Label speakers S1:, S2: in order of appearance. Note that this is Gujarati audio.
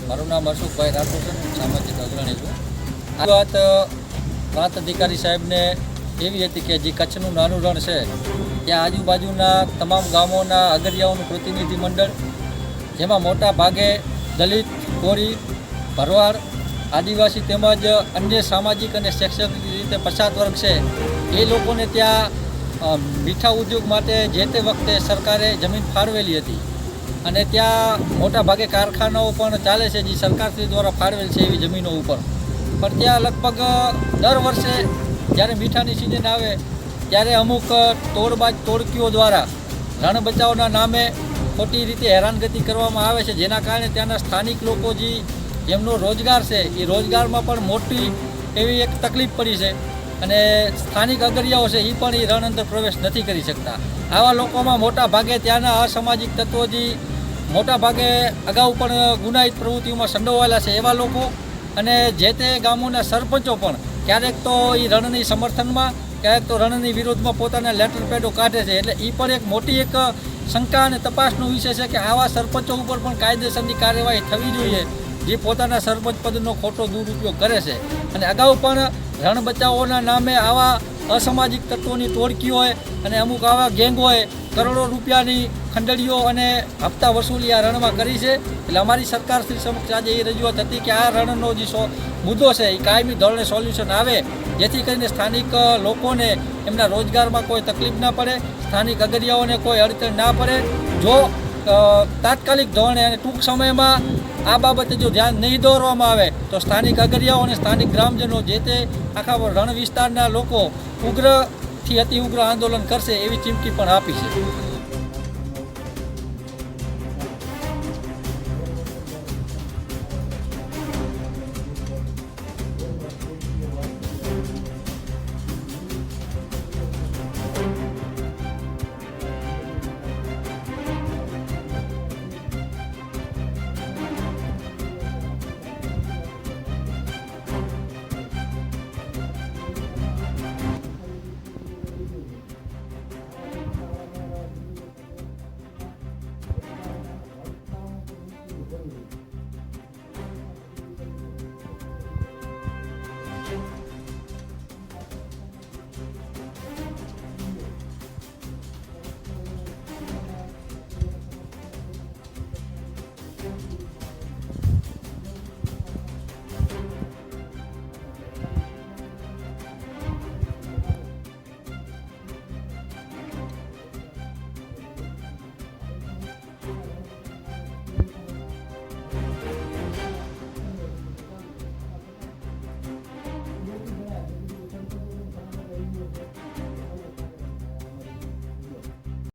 S1: મારું નામ અશોકભાઈ રાઠોડ છે, સામાજિક અગ્રણી છું. આ વાત પ્રાંત અધિકારી સાહેબને એવી હતી કે જે કચ્છનું નાનું રણ છે ત્યાં આજુબાજુના તમામ ગામોના અગરિયાઓનું પ્રતિનિધિ મંડળ, જેમાં મોટા ભાગે દલિત, કોરી, ભરવાડ, આદિવાસી તેમજ અન્ય સામાજિક અને શૈક્ષણિક રીતે પછાત વર્ગ છે, એ લોકોને ત્યાં મીઠા ઉદ્યોગ માટે જે તે વખતે સરકારે જમીન ફાળવેલી હતી અને ત્યાં મોટા ભાગે કારખાનાઓ પણ ચાલે છે જે સરકારશ્રી દ્વારા ફાળવેલ છે એવી જમીનો ઉપર. પણ ત્યાં લગભગ દર વર્ષે જ્યારે મીઠાની સિઝન આવે ત્યારે અમુક તોડબાજ તોડકીઓ દ્વારા રણ બચાવના નામે ખોટી રીતે હેરાનગતિ કરવામાં આવે છે, જેના કારણે ત્યાંના સ્થાનિક લોકો જે એમનો રોજગાર છે એ રોજગારમાં પણ મોટી એવી એક તકલીફ પડી છે અને સ્થાનિક અગરિયાઓ છે એ પણ એ રણ અંદર પ્રવેશ નથી કરી શકતા. આવા લોકોમાં મોટા ભાગે ત્યાંના અસામાજિક તત્વો જે મોટા ભાગે અગાઉ પણ ગુનાહિત પ્રવૃત્તિઓમાં સંડોવાયેલા છે એવા લોકો અને જે તે ગામોના સરપંચો પણ ક્યારેક તો એ રણની સમર્થનમાં, ક્યારેક તો રણની વિરોધમાં પોતાના લેટર પેડો કાઢે છે. એટલે એ પણ એક મોટી એક શંકા અને તપાસનો વિષય છે કે આવા સરપંચો ઉપર પણ કાયદેસરની કાર્યવાહી થવી જોઈએ જે પોતાના સરપંચ પદનો ખોટો દુરુપયોગ કરે છે. અને અગાઉ પણ રણ બચાવોના નામે આવા અસામાજિક તત્વોની ટોળકીઓએ અને અમુક આવા ગેંગોએ કરોડો રૂપિયાની ખંડણીઓ અને હપ્તા વસૂલી આ રણમાં કરી છે. એટલે અમારી સરકાર શ્રી સમક્ષ આજે એ રજૂઆત હતી કે આ રણનો જે મુદ્દો છે એ કાયમી ધોરણે સોલ્યુશન આવે, જેથી કરીને સ્થાનિક લોકોને એમના રોજગારમાં કોઈ તકલીફ ના પડે, સ્થાનિક અગરિયાઓને કોઈ અડચણ ના પડે. જો તાત્કાલિક ધોરણે અને ટૂંક સમયમાં આ બાબતે જો ધ્યાન નહીં દોરવામાં આવે તો સ્થાનિક અગરિયાઓ અને સ્થાનિક ગ્રામજનો જે તે આખા રણ વિસ્તારના લોકો ઉગ્રથી અતિ ઉગ્ર આંદોલન કરશે એવી ચીમકી પણ આપી છે.